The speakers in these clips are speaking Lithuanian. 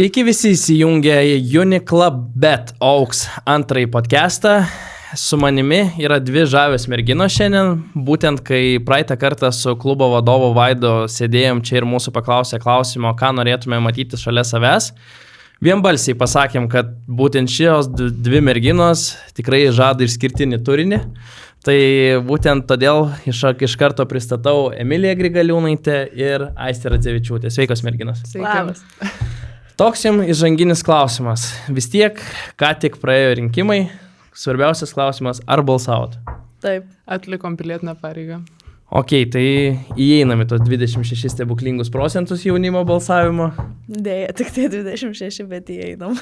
Sveiki visi įsijungę į Uniclub Bet Auks antrąjį podcastą. Su manimi yra dvi žavios merginos šiandien. Būtent kai praeitą kartą su klubo vadovu Vaidu sėdėjom čia ir mūsų paklausė klausimo, ką norėtume matyti šalia savęs. Vienbalsiai pasakėm, kad būtent šios dvi merginos tikrai žada išskirtinį turinį. Tai būtent todėl iš karto pristatau Emiliją Grigaliūnaitę ir Aistę Radzevičiūtę. Sveikos merginos. Labas. Toks jums įžanginis klausimas. Vis tiek, ką tik praėjo rinkimai, svarbiausias klausimas, ar balsavot? Taip, atlikom pilietinę pareigą. Ok, tai įeinam į tos 26 stebuklingus procentus jaunimo balsavimo. Dėja, tik tai 26, bet įeinam.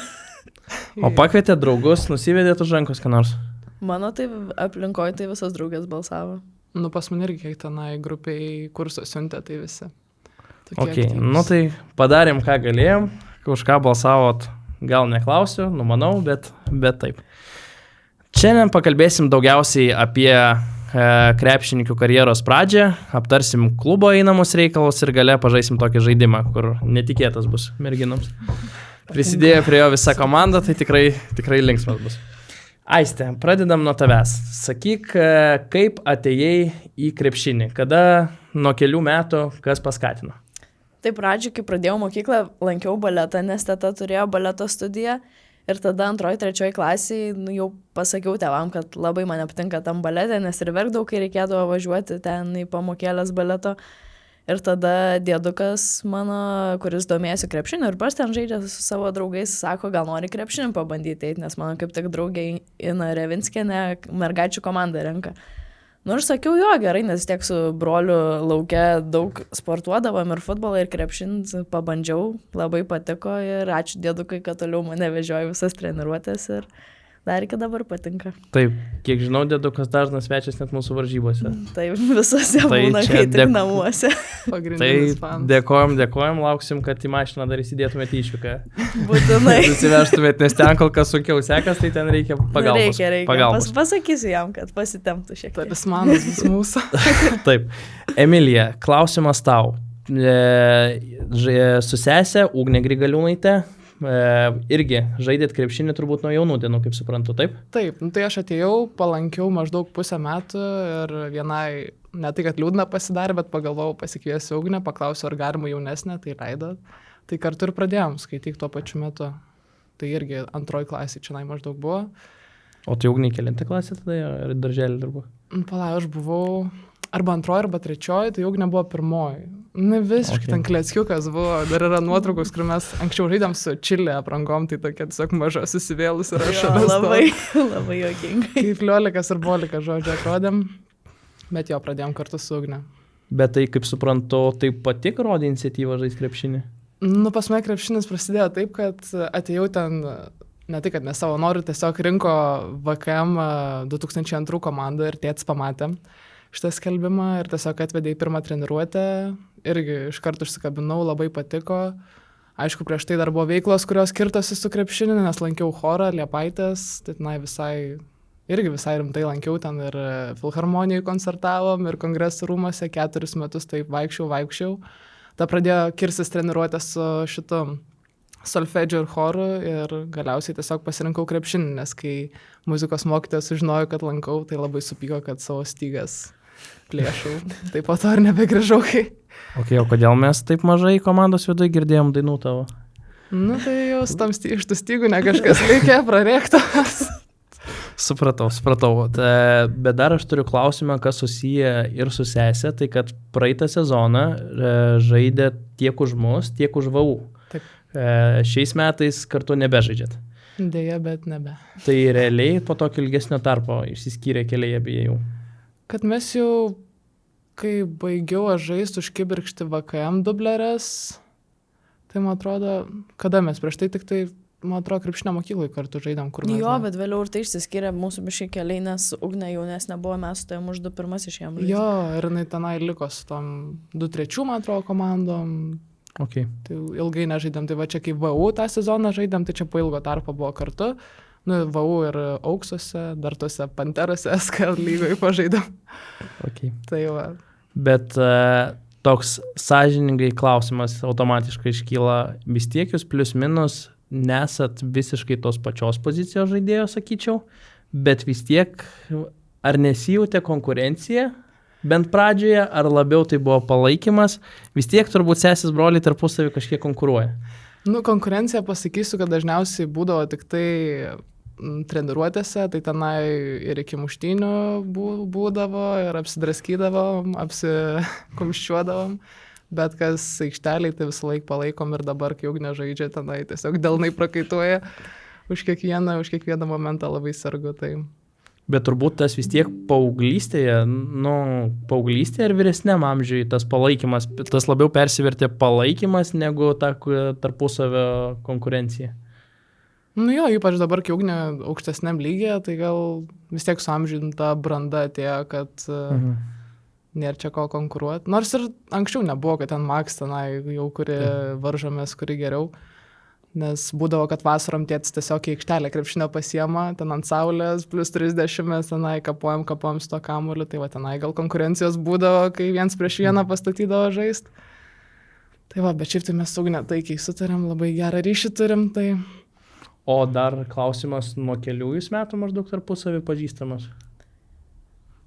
O pakvietė draugus, nusivedėt už rankos ką nors? Mano tai aplinkoje tai visos draugės balsavo. Nu, pas mane irgi kiek tenai grupiai kurso siuntė, tai visi. Ok, nu tai padarėm, ką galėjom. Už ką balsavot, gal neklausiu, numanau, bet taip. Šiandien pakalbėsim daugiausiai apie krepšininkų karjeros pradžią, aptarsim klubo einamus reikalus ir gale pažaisim tokį žaidimą, kur netikėtas bus merginoms. Prisidėjo prie jo visa komanda, tai tikrai linksmas bus. Aiste, pradedam nuo tavęs. Sakyk, kaip atėjai į krepšinį, kada nuo kelių metų kas paskatino? Tai pradžioj, kai pradėjau mokyklą, lankiau baletą, nes teta turėjo baleto studiją ir tada 2-3 klasiai jau pasakiau tėvam, kad labai man patinka tam balete, nes ir verkdavau, kai reikėdavo važiuoti ten į pamokėlės baleto. Ir tada dėdukas mano, kuris domėjosi krepšiniu ir pas ten žaidžia su savo draugais, sako, gal nori krepšiniu pabandyti eiti, nes mano kaip tik draugė Ina Revinskienė mergaičių komandą renka. Nu ir sakiau, jo, gerai, nes tiek su broliu lauke daug sportuodavom ir futbolą ir krepšinį pabandžiau, labai patiko ir ačiū dėdukai, kad toliau mane vežiojo visas treniruotės ir dar iki dabar patinka. Taip, kiek žinau, dėdukas dažnas svečias net mūsų varžybose. Taip, visose būna, kai tik namuose. Pagrindinis fanas. Dėkojom, lauksim, kad į mašiną dar įsidėtumėte išvyką. Būtinai. Susivežtumėte, nes ten kol kas sunkiau sekas, tai ten reikia pagalbos. Reikia. Pasakysiu jam, kad pasitemptų šiek tiek. Talismanas vis mūsų. Taip. Emilija, klausimas tau. Su sese Ugnė Grigaliūnaitė. Irgi žaidėt krepšinį turbūt nuo jaunų dienų, kaip suprantu, taip? Taip, tai aš atėjau, palankiau maždaug pusę metų ir vienai, ne tai kad liūdna pasidarė, bet pagalvojau pasikviesiu Ugnę, paklausiu, ar galima jaunesnė, tai leido. Tai kartu ir pradėjom skaityti tuo pačiu metu. Tai irgi 2 klasė čia maždaug buvo. O tai Ugnė kelintą klasę tada ir darželį dar buvo? Palai, aš buvau arba 2, arba 3, tai Ugnė buvo 1. Ne visiškai ten kleckiukas buvo, dar yra nuotraukos, kur mes anksčiau žaidėm su Čilė aprangom, tai tokia tiesiog maža susivėlus ir aš labai juokingai. Kaip liolikas ir bolikas, žodžiu, atrodėm, bet jo, pradėjom kartu su Ugne. Bet tai, kaip suprantu, tai pati rodė iniciatyvą žaisti krepšinį? Nu, pas mane krepšinis prasidėjo taip, kad atėjau ten, ne tai, kad ne savo noriu, tiesiog rinko VKM 2002 komandą ir tėtis pamatė šitą skelbimą ir tiesiog atvedė į pirmą treniruotę, irgi iš karto užsikabinau, labai patiko. Aišku, prieš tai dar buvo veiklos, kurios skirtosi su krepšiniu, nes lankiau chorą, Liepaitės, tai visai rimtai lankiau ten ir filharmonijai koncertavom ir kongresų rūmose 4 metus taip vaikščiau. Ta pradėjo kirsis treniruotę su šitu solfedžiu ir choru ir galiausiai tiesiog pasirinkau krepšinį, nes kai muzikos mokytojas sužinojo, kad lankau, tai labai supyko, kad savo stygas plėšau. Tai po to ir nebegrįžau, kai... Ok, o kodėl mes taip mažai komandos viduje girdėjom dainų tavo? Nu, tai jau iš tų stygų ne kažkas reikia prarėktas. Supratau. Bet dar aš turiu klausimą, kas susiję ir su sesė, tai kad praeitą sezoną žaidė tiek už mus, tiek už VU. Taip. Šiais metais kartu nebežaidžiat. Deja, bet nebe. Tai realiai po tokio ilgesnio tarpo išsiskyrė keliai abiejų. Kad mes jau, kai baigiau aš žaisti už kibirkštį VKM dublerės, tai man atrodo, kada mes prieš tai tik tai, man atrodo, krepšinio mokyklai kartu žaidėm, kur mes. Jo, bet vėliau ir tai išsiskyrė mūsų biškai keliai, nes Ugnė jaunesnė buvo, mes su tavim už 2 išėjom žaisti. Jo, ir jinai tenai liko su tom 2-3, man atrodo, komandom. Okay. Tai ilgai nežaidėm, tai va čia kai VU tą sezoną žaidėm, tai čia po ilgo tarpo buvo kartu. Nu, VU ir Auksuose, dar tuose Panterose SKL lygoje pažaidėm. Okay. Tai va. Bet toks sąžiningai klausimas automatiškai iškyla, vis tiek jūs plius minus nesat visiškai tos pačios pozicijos žaidėjo, sakyčiau, bet vis tiek ar nesijutė konkurencija, bent pradžioje, ar labiau tai buvo palaikymas, vis tiek turbūt sesis broliai tarpusavį kažkiek konkuruoja. Nu, konkurencija pasakysiu, kad dažniausiai būdavo tik tai treniruotėse, tai tenai ir iki muštynių būdavo, ir apsidraskydavom, apsikumščiuodavom. Bet kas aikšteliai, tai visą laiką palaikom ir dabar, kai Ugnė žaidžia, tenai tiesiog delnai prakaituoja už kiekvieną momentą labai sergu. Tai. Bet turbūt tas vis tiek paauglystėje ir vyresniam amžiui tas palaikymas, tas labiau persivertė palaikymas negu ta tarpusavio konkurencija. Nu jo, ypač dabar, kai Ugnė aukštesniam lygyje, tai gal vis tiek su amžiumi ta branda atėjo, kad nėra čia ko konkuruoti. Nors ir anksčiau nebuvo, kad ten Max tenai jau kuri varžomės, kuri geriau. Nes būdavo, kad vasarom tėtis tiesiog į aikštelę krepšinio pasiema, ten ant saulės, plus 30 mes tenai kapojam su to kamuoliu, tai va tenai gal konkurencijos būdavo, kai viens prieš vieną pastatydavo žaist. Tai va, bet šiaip tai mes Ugnė taikiai sutarėm, labai gerą ryšį turim, tai... O dar klausimas, nuo kelių jūs metų maždaug tarpusavį pažįstamas?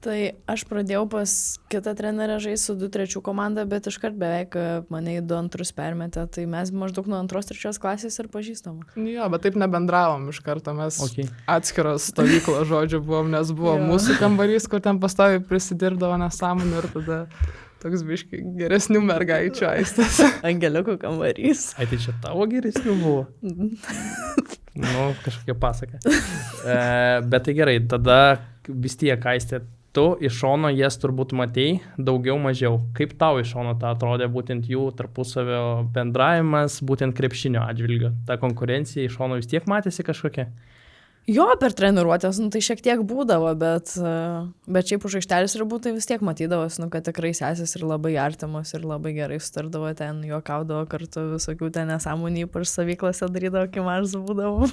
Tai aš pradėjau pas kitą trenerę žaisti su 2-3 komanda, bet iškart beveik mane į 2-2 permetė, tai mes maždaug nuo 2-3 klasės ir pažįstam. Jo, bet taip nebendravom iš karto, mes atskiros stovyklos žodžiu buvom, nes buvo mūsų kambarys, kur ten pastoviai prisidirbdavo nesąmonė ir tada toks biškai geresnių mergaičių aistas. Angeliukų kambarys. Ai, tai čia tavo geresnių buvo? Nu, kažkokia pasaka. Bet tai gerai, tada vis tiek Aistė, tu iš šono jas turbūt matei daugiau mažiau. Kaip tau iš šono tą atrodė būtent jų tarpusavio bendravimas, būtent krepšinio atžvilgiu? Ta konkurencija iš šono vis tiek matėsi kažkokia? Jo, per treniruotės, tai šiek tiek būdavo, bet šiaip už aikštelės ribų tai vis tiek matydavos, kad tikrai sesės ir labai artimos ir labai gerai sutardavo ten, juokaudavo kartu visokių ten nesąmonį, ypač stovyklose darydavo, kai mažas būdavo.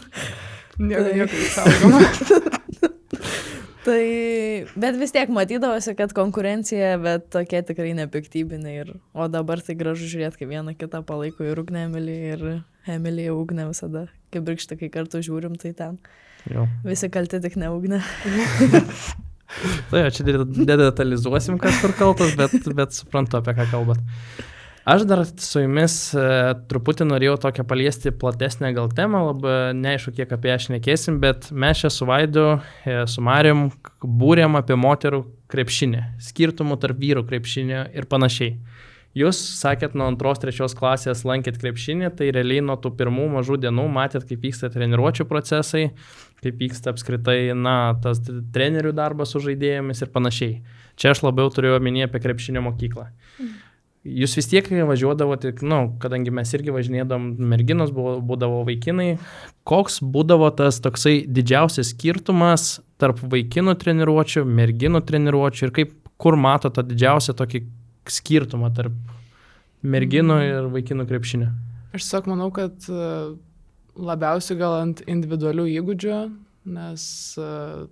Nieko saugoma. Tai, bet vis tiek matydavosi, kad konkurencija, bet tokia tikrai nepiktybinė. O dabar tai gražu žiūrėti, kai vieną kitą palaiko ir Ugnė Emilija, ir Emilija Ugnė visada. Kaip brikštą, kai kartu žiūrim, tai ten. Jo. Visi kalti, tik ne Ugnė. Tai čia dedetalizuosim, kas kur kaltas, bet suprantu, apie ką kalbat. Aš dar su jumis truputį norėjau tokią paliesti platesnę gal temą, labai neaišku, kiek apie ją šnekėsim, bet mes čia su Vaidu, su Marijum būrėm apie moterų krepšinį, skirtumų tarp vyrų krepšinio ir panašiai. Jūs sakėt, nuo 2-3 klasės lankėt krepšinį, tai realiai nuo tų pirmų mažų dienų matėt, kaip vyksta treniruočių procesai, kaip vyksta apskritai, tas trenerių darbas su žaidėjomis ir panašiai. Čia aš labiau turėjau omenyje apie krepšinio mokyklą. Jūs vis tiek važiuodavote, kadangi mes irgi važinėdavom, merginos būdavo vaikinai, koks būdavo tas toksai didžiausias skirtumas tarp vaikinų treniruočių, merginų treniruočių ir kur mato tą didžiausią tokį skirtumą tarp merginų ir vaikinų krepšinio? Aš tiesiog manau, kad labiausiai gal ant individualių įgūdžių, nes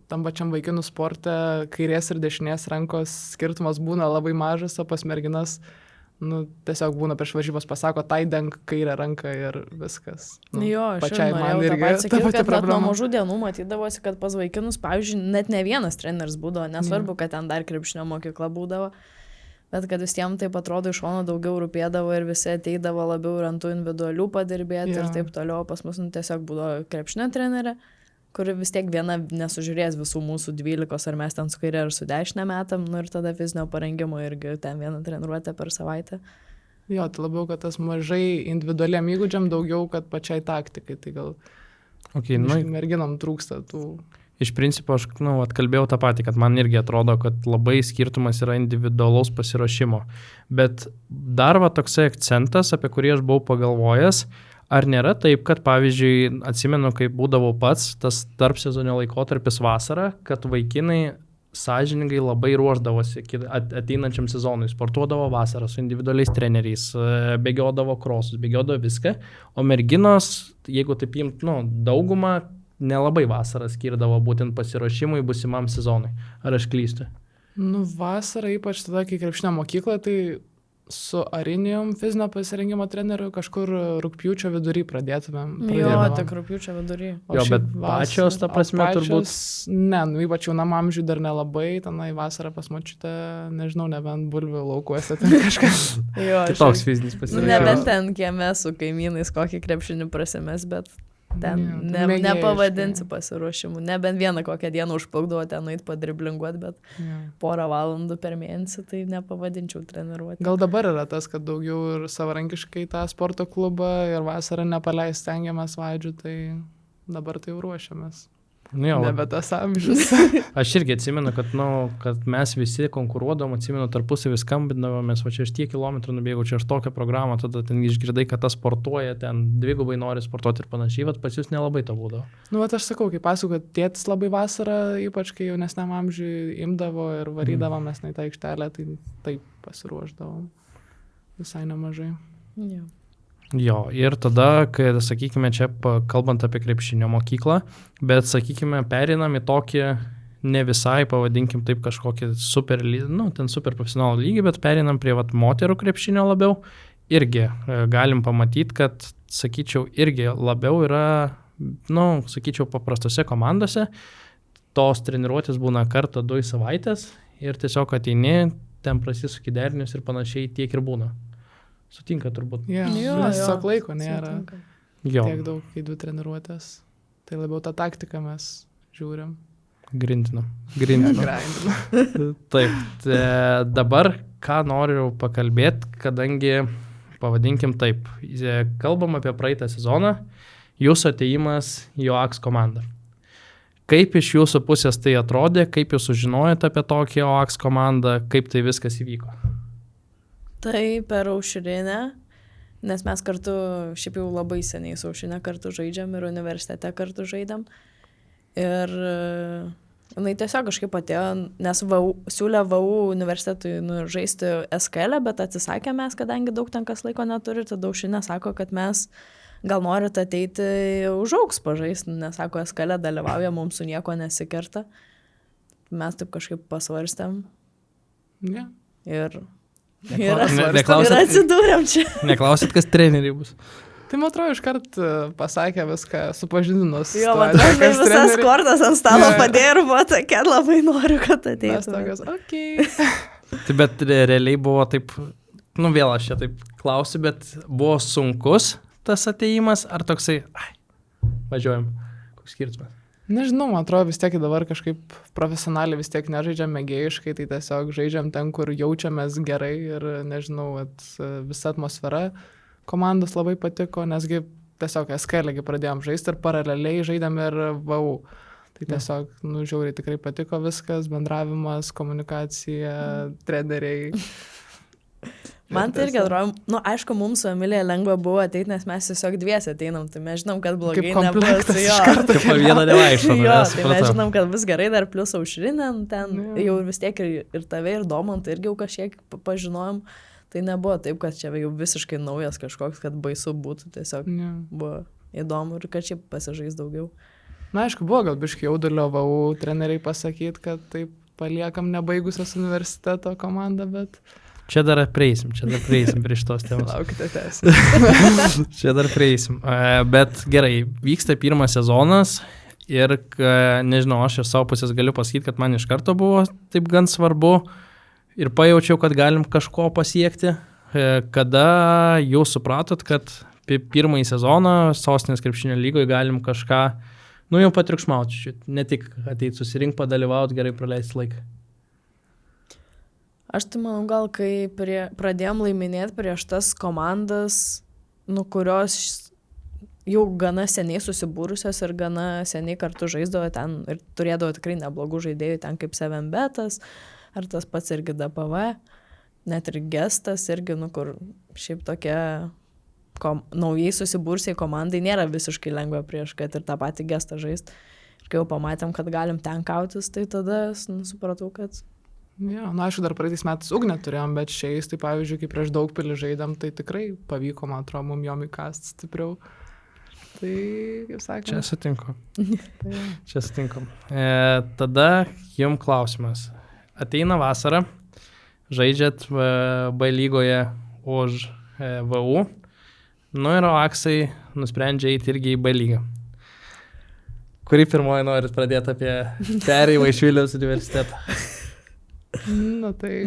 tam pačiam vaikinų sporte kairės ir dešinės rankos skirtumas būna labai mažas, o pas merginas tiesiog būna prieš varžybas pasako, tai denk kairę ranką ir viskas. Jo, aš norėjau tą patį sakyti, kad net nuo mažų dienų matydavosi, kad pas vaikinus, pavyzdžiui, net ne vienas treneris būdavo, nesvarbu, kad ten dar krepšinio mokykla būdavo, bet kad visiems taip atrodo iš šono daugiau rūpėdavo ir visi ateidavo labiau ir ant tų individualių padirbėti ir taip toliau. Pas mus tiesiog būdavo krepšinio trenerė, kuri vis tiek viena nesužiūrės visų mūsų 12, ar mes ten su kairė ar su dešinė metam, ir tada fizinio parengimo irgi ten vieną treniruotę per savaitę. Jo, tai labiau, kad tas mažai individualiam įgūdžiam, daugiau, kad pačiai taktikai, tai gal merginom trūksta tų... Iš principo, aš atkalbėjau tą patį, kad man irgi atrodo, kad labai skirtumas yra individualaus pasiruošimo. Bet dar toksai akcentas, apie kurį aš buvau pagalvojęs, ar nėra taip, kad, pavyzdžiui, atsimenu, kaip būdavo pats tas tarp sezonio laikotarpis vasarą, kad vaikinai sąžiningai labai ruošdavosi ateinančiam sezonui, sportuodavo vasarą su individualiais treneriais, bėgiodavo krosus, bėgiodavo viską, o merginos, jeigu taip imt, daugumą nelabai vasarą skirdavo būtent pasiruošimui būsimam sezonui. Ar aš klystu? Vasarą, ypač tada, kai krepšinio mokykla, tai su Arinijum fizinio pasirengimo treneriu kažkur rugpjūčio vidury pradėtumėm. Jo, tik rugpjūčio vidury. O Jo, šiaip bet pačios, ta prasme, turbūt- Ne, nu ypač jaunam amžiui dar nelabai, tenai vasarą pas močiutę, nežinau, nebent bulvių laukuose ten kažkas. Jo, Kitoks šiaip- fizinis Nu, pasirinkimas. nebent ten kieme su kaimynais kokį krepšinį prasimės, bet ten Jo, mėgėjiškai. nepavadinsi pasiruošimu. Nebent vieną kokią dieną užplukdavo ten nueit padriblinguot, bet Jo. porą valandų per mėnesį tai nepavadinčiau treniruoti. Gal dabar yra tas, kad daugiau ir savarankiškai tą sporto klubą ir vasarą nepaleist stengiamės vaidžių, tai dabar tai jau ruošiamės. Nu, jo, Nebe tas amžius. aš irgi atsimenu, kad, nu, kad mes visi konkuruodom, atsimenu, tarpusavį skambindavomės, va čia aš tiek kilometrų nubėgau, čia aš tokią programą, tada ten išgirdai, kad tas sportuoja, ten dvigubai nori sportuoti ir panašiai, vat pas jūs nelabai to būdavo. Nu, vat aš sakau, kaip pasakau, kad tėtis labai vasarą, ypač kai jaunesniam amžiui imdavo ir varydavo mes į tą aikštelę, tai taip pasiruošdavom visai nemažai. Jo. Jo, ir tada, kai, sakykime, čia kalbant apie krepšinio mokyklą, bet, sakykime, perinam į tokį ne visai, pavadinkim taip, kažkokį super, nu, ten super profesionalų lygį, bet perinam prie vat, moterų krepšinio labiau. Irgi galim pamatyti, kad, sakyčiau, irgi labiau yra, nu, sakyčiau, paprastose komandose. Tos treniruotės būna kartą 2 savaitės ir tiesiog ateini, ten prasisuki derinius ir panašiai tiek ir būna. Sutinka turbūt. Yeah. Jo, Nes jo, tiesiog laiko nėra sutinka. Jo, tiek daug, kai 2 treniruotės. Tai labiau tą taktiką mes žiūrim. grindinam. Grindinam. Taip, dabar ką noriu pakalbėti, kadangi, pavadinkim taip, kalbam apie praeitą sezoną, jūsų atėjimas į OAX komandą. Kaip iš jūsų pusės tai atrodė, kaip jūs sužinojote apie tokį OAX komandą, kaip tai viskas įvyko? Tai per Aušrinę, nes mes kartu, šiaip jau labai seniai su Aušrinė kartu žaidžiam ir universitete kartu žaidėm. Ir jinai tiesiog kažkaip atėjo, nes siūlė VU universitetui žaisti SKL, bet atsisakė mes, kadangi daug ten kas laiko neturi, tada Aušrinė sako, kad mes gal norit ateiti užaugs pažaisti, nes sako, SKL dalyvauja, mums su nieko nesikerta. Mes taip kažkaip pasvarstėm Yeah. ir Ne- atsidūrėm čia. Neklausit, kas treneriai bus. Tai man atrodo, iškart pasakė viską, supažindinus. Jo, man atrodo, visas kortas ant stalo Ne. padėjo ir buvo tokia, labai noriu, kad Mes ateitų. tokios, okei. Tai bet realiai buvo taip, nu vėl aš čia taip klausiu, bet buvo sunkus tas atėjimas, ar toksai, važiuojam, koks skirtumas? Nežinau, man atrodo, vis tiek dabar kažkaip profesionaliai vis tiek nežaidžiam mėgėjiškai, tai tiesiog žaidžiam ten, kur jaučiamės gerai ir nežinau, visa atmosfera komandos labai patiko, nesgi tiesiog SKL pradėjom žaisti ir paraleliai žaidėm ir VU. Tai tiesiog, nu, žiauriai tikrai patiko viskas, bendravimas, komunikacija, treneriai. Man tai irgi atrodo, nu aišku, mums su Emilija lengva buvo ateiti, nes mes tiesiog dviesi ateinam, tai mes žinom, kad blogai Kaip nebus. komplektas Jo. iš karto. Kaip po vieną nevaikšto. Jo, tai mes žinom, kad bus gerai, dar plus Aušrinė, ten Jo. jau vis tiek ir tave, ir Domantą irgi jau kažkiek pažinojom. Tai nebuvo taip, kad čia jau visiškai naujas kažkoks, kad baisu būtų, tiesiog Ne. buvo įdomu ir kad čia pasižais daugiau. Na, aišku, buvo gal biškai jaudulio VU treneriai pasakyti, kad taip paliekam nebaigusios universiteto komandą, bet Čia dar prieisim prie šitos temos. laukite tęsti. Čia dar prieisim. Bet gerai, vyksta pirmas sezonas ir, nežinau, aš iš savo pusės galiu pasakyti, kad man iš karto buvo taip gan svarbu ir pajaučiau, kad galim kažko pasiekti. Kada jūs supratot, kad pirmąjį sezoną Sostinės krepšinio lygoje galim kažką, nu jau patriukšmauti, ne tik ateiti susirinkti, padalyvauti, gerai praleisti laiką. Aš tai manau, gal kai pradėjom laiminėti prieš tas komandas, nu, kurios jau gana seniai susibūrusios ir gana seniai kartu žaisdavo ten ir turėdavo tikrai neblogų žaidėjų, ten kaip Seven Betas, ar tas pats irgi DPV, net ir Gestas irgi, nu, kur šiaip tokia naujai susibūrusiai komandai nėra visiškai lengva prieš, kad ir tą patį Gestą žaisti. Ir kai jau pamatėm, kad galim ten kautis, tai tada supratau, kad Ja, na, aišku, dar praeitais metais ugnę turėjom, bet šiais, tai pavyzdžiui, kai prieš Daugpilį žaidėm, tai tikrai pavyko, man atrodo, mum jom įkast stipriau. Tai, kaip sakė. Čia sutinku. Čia sutinku. Tada jums klausimas. Ateina vasara, žaidžiat B lygoje už VU. Nu ir Aksai nusprendžia eiti irgi į B lygą. Kurį pirmoji norit pradėti apie perėjimą iš Vilniaus universitetą? Nu tai...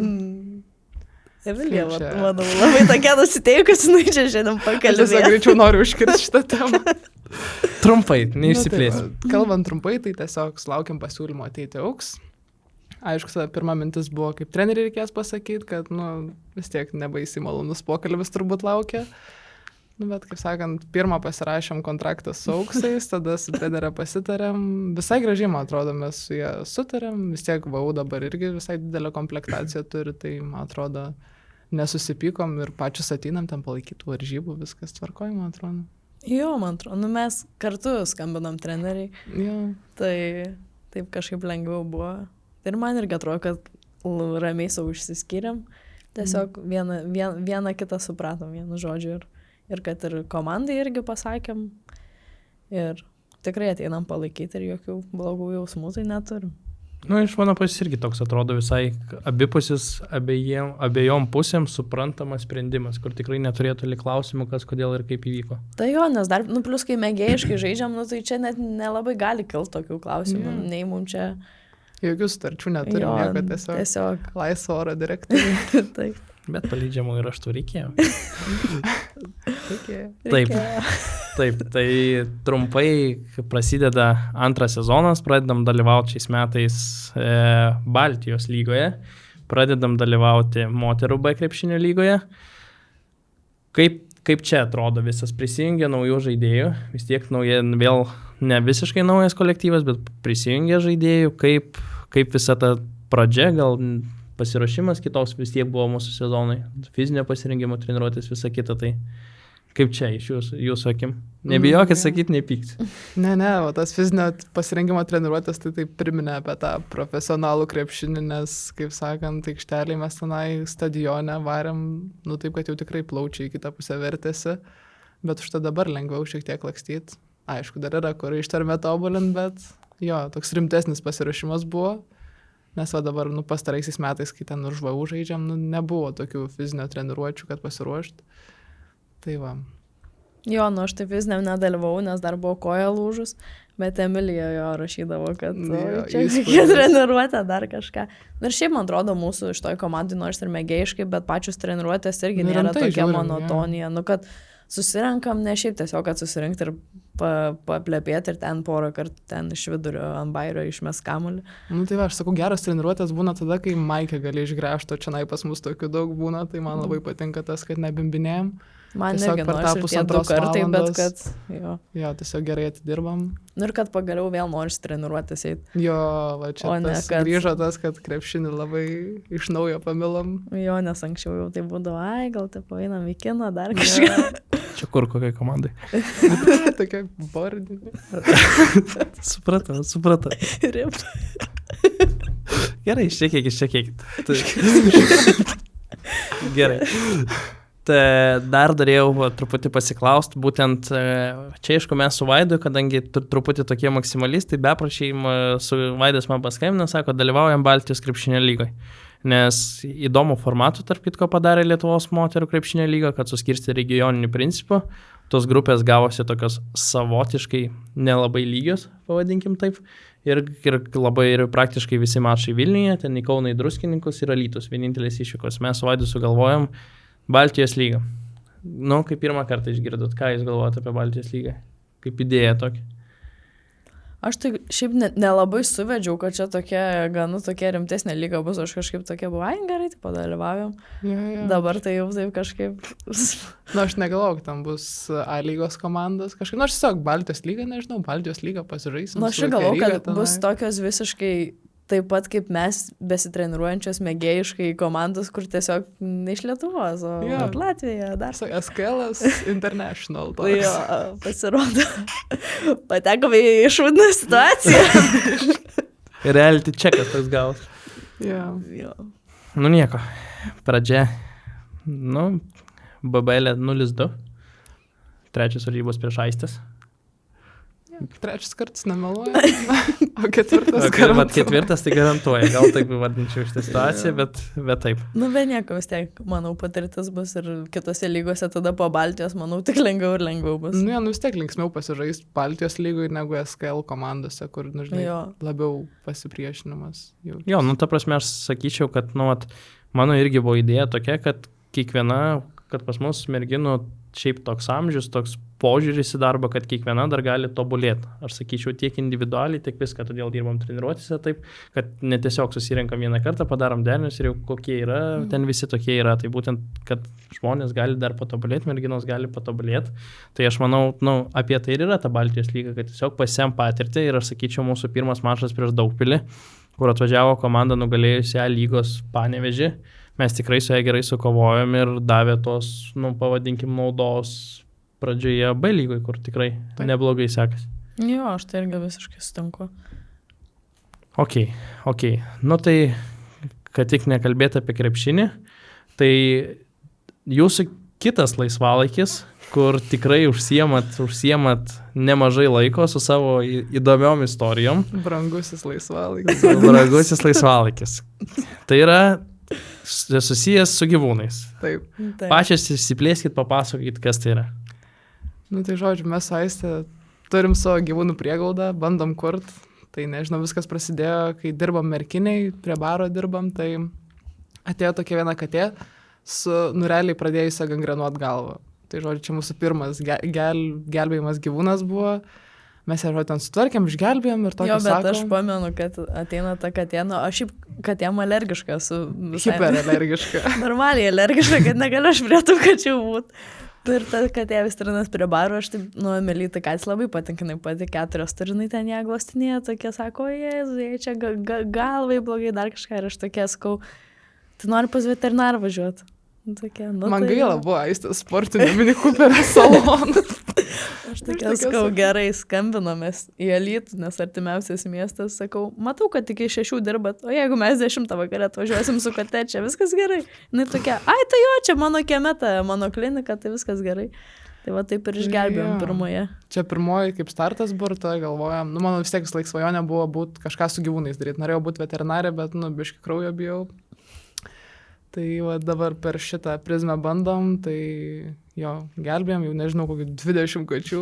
Emilija, Kaip čia? manau, labai tokia nusiteikus, čia šiandien Aš tiesiog pakalbėsiu. greičiau noriu užkirsti šitą temą. Trumpai, neišsiplėsiu. Nu, tai, kalbant trumpai, tai tiesiog laukiam pasiūlymo ateiti auks. Aišku, tada pirma mintis buvo, kaip treneriai reikės pasakyti, kad, vis tiek nebaisiai malonus pokalbis turbūt laukia. Bet, kaip sakant, pirmą pasirašėm kontraktą su auksais, tada su trenerė pasitarėm. Visai gražiai, man atrodo, mes su jie sutarėm. Vis tiek VU dabar irgi visai didelę komplektaciją turi, tai, man atrodo, nesusipykom ir pačius ateinam ten palaikytų varžybų, viskas tvarkoj, man atrodo. Jo, man atrodo, mes kartu skambinam treneriai, Jo. tai taip kažkaip lengviau buvo. Ir man irgi atrodo, kad ramiai savo išsiskyrėm. Tiesiog vieną kitą supratom, vienu žodžiu. Ir kad ir komandai irgi pasakėm. Ir tikrai ateinam palaikyti ir jokių blogų jausmų tai neturim. Nu, iš mano pusės irgi toks atrodo visai abipusis, abiejom pusėm suprantamas sprendimas, kur tikrai neturėtų lik klausimų, kas, kodėl ir kaip įvyko. Tai jo, nes dar, plus kai mėgėjiškai žaidžiam, tai čia net nelabai gali kilti tokių klausimų. Nei mums čia... Jokių starčių neturim, Jo, nieko tiesiog. laisvo oro direktyvai. Taip. Bet palydžiamų ir raštų reikėjo. Taip. Taip, tai trumpai prasideda antras sezonas, pradedam dalyvauti šiais metais Baltijos lygoje, pradedam dalyvauti moterų B krepšinio lygoje. Kaip čia atrodo visas prisijungia naujų žaidėjų, vis tiek vėl ne visiškai naujas kolektyvas, bet prisijungia žaidėjų, kaip visa ta pradžia, gal pasiruošimas kitoks vis tiek buvo mūsų sezonai, fizinio pasirengimo treniruotės, visa kita, tai kaip čia iš jūsų akim? Nebijokit sakyti, nepykt. Ne, o tas fizinio pasirengimo treniruotės tai priminė apie tą profesionalų krepšinį, nes, kaip sakant, aikštelėje mes tenai stadione varėm, taip, kad jau tikrai plaučiai į kitą pusę vertėsi, bet už tai dabar lengviau šiek tiek lakstyti. Aišku, dar yra, kur ištarmė tobulint, bet jo, toks rimtesnis pasiruošimas buvo, nes dabar, pastaraisiais metais, kai ten už VU žaidžiam, nebuvo tokių fizinio treniruočių, kad pasiruošti. Tai va. Jo, aš tai fiziniam nedalyvau, nes dar buvo koja lūžus, bet Emilija jo rašydavo, kad čia reikia treniruotę, dar kažką. Ir šiaip, man atrodo, mūsų iš toj komandai, nors ir mėgėjiškai, bet pačios treniruotės irgi nėra tokia monotonija. Kad susirenkam, ne šiaip tiesiog, kad susirinkti ir paplepėti ir ten porą kartų ten iš vidurio ant bairio išmes kamuolį. Tai va, aš sakau, geras treniruotės būna tada, kai Maikė gali išgręžti, o čia pas mus tokių daug būna, tai man labai patinka tas, kad nebimbinėjom. Man tiesiog irgi per tą nors ir tie 2 kartai, bet kad... Jo, tiesiog gerai atidirbam. Ir kad pagaliau vėl nors treniruotės eiti. Jo, va čia grįžo tas, kad krepšinį labai iš naujo pamilom. Jo, nes anksčiau jau tai būdavo, gal taip einam į kiną, dar kažką. Čia kur kokiai komandai? Tokia bordinė. Supratau. Gerai, iščiekėkit. Gerai. Dar norėjau truputį pasiklausti, būtent čia, aišku, mes su Vaidu, kadangi truputį tokie maksimalistai, be prašymų, su Vaidas man paskambino, sako, dalyvaujam Baltijos krepšinio lygoje. Nes įdomų formatų, tarp kitko, padarė Lietuvos moterų krepšinio lyga, kad suskirsti regioninių principų. Tos grupės gavosi tokios savotiškai nelabai lygios, pavadinkim taip. Ir labai ir praktiškai visi mačai Vilniuje, ten į Kauną, į Druskininkus ir Alytus, vienintelis išvykos. Mes su Vaidu sugalvojom Baltijos lygą. Kaip pirmą kartą išgirdot, ką jūs galvojate apie Baltijos lygą? Kaip idėja tokia? Aš tai šiaip nelabai suvedžiau, kad čia tokia rimtesnė lyga bus, aš kažkaip tokia buvau, gerai, tai padalyvaujam. Ja. Dabar tai jau taip kažkaip... Aš negalvoju, kad tam bus A lygos komandos kažkaip, aš tiesiog Baltijos lygą, nežinau, Baltijos lygą pasižaisim. Aš galvoju, kad bus tokios visiškai taip pat kaip mes besitreniruojančios mėgėjiškai komandos, kur tiesiog ne iš Lietuvos, o Latvija dar. SKL International. Jo, pasirodo. Patekome į išvadinę situaciją. Reality checkas toks gavos. Jo. Nieko. Pradžia. BBL 0-2. Trečias varžybos prieš Aistės. trečias kartas nemeluoja, o ketvirtas Vat kartas. ketvirtas tai garantuoja, gal taip vadinčiau šitą situaciją, bet taip. Nu, bet nieko vis tiek, manau, patirtis bus ir kitose lygose tada po Baltijos, manau, tik lengviau ir lengviau bus. Nu, vis tiek linksmiau pasižaisti Baltijos lygoj negu SKL komandose, kur, nu, žinai, Jo. labiau pasipriešinimas. Jo, nu ta prasme aš sakyčiau, kad, nu, vat, mano irgi buvo idėja tokia, kad kad pas mus merginų šiaip toks amžius, toks požiūris į darbą, kad kiekviena dar gali tobulėti. Aš sakyčiau, tiek individualiai, tiek viską, todėl dirbam treniruotėse taip, kad ne tiesiog susirenkam vieną kartą, padarom derinius ir jau kokie yra, ten visi tokie yra. Tai būtent, kad žmonės gali dar patobulėti, merginos gali patobulėti. Tai aš manau, nu, apie tai ir yra ta Baltijos lyga, kad tiesiog pasiem patirtį ir aš sakyčiau, mūsų pirmas mačas prieš Daugpilį, kur atvažiavo komanda nugalėjusi lygos Panevėžį. Mes tikrai su ją gerai sukovojom ir davė tos, nu, pavadinkim, naudos pradžioje B lygoj, kur tikrai neblogai sekasi. Jo, aš tai irgi visiškai sutinku. Ok. Nu tai, kad tik nekalbėti apie krepšinį, tai jūsų kitas laisvalaikis, kur tikrai užsiemat nemažai laiko su savo įdomiom istorijom. Brangusis laisvalaikis. Brangusis laisvalaikis. Tai yra susijęs su gyvūnais. Taip. Pačias išsiplėskit, papasakokit, kas tai yra. Nu tai žodžiu, mes su Aiste turim savo gyvūnų priegaudą, bandom kurt. Tai nežinau, viskas prasidėjo, kai dirbam Merkiniai, prie baro dirbam, tai atėjo tokia viena katė su realiai pradėjusią gangrenuot galvą. Tai žodžiu, čia mūsų pirmas gelbėjimas gyvūnas buvo. Mes ją ten sutvarkėm, išgelbėjom ir tokį Jo, bet sakom. aš pamenu, kad ateina ta katė, nu, aš šiaip katėm alergiška esu. Hiperallergiška. Normaliai alergiška, kad negaliu aš prie tų kačių būt. Ir ta katė vis trinas prie baro, aš taip, nu, Emelytai katės labai patinkinai, pati 4 turinai ten ją glostinėje, tokie sako, Jėzui, čia galvai blogai, dar kažką, ir aš tokia sakau, tu nori pas veterinarą važiuoti. Tokia, nu, Man tai gaila buvo Aistės sportinio Mini Cooperio saloną. Aš tokia sakau, gerai, skambinomės į Alytų, nes artimiausias miestas, sakau, matau, kad iki 6 dirbat, o jeigu mes 10 vakarę atvažiuosim su kate, čia viskas gerai. Na, tokia, ai, tai jo, čia mano kiemeta, mano klinika, tai viskas gerai. Tai va taip ir išgelbėjom pirmoje. Čia pirmoji kaip startas burta, galvojam, nu, mano vis tiek laik svajonė buvo būti kažką su gyvūnais daryti. Norėjau būti veterinarė, bet, nu, biški kraujo bijau. Tai va, dabar per šitą prizmę bandom, tai jo, gelbėjom, jau nežinau, kokį 20 kačių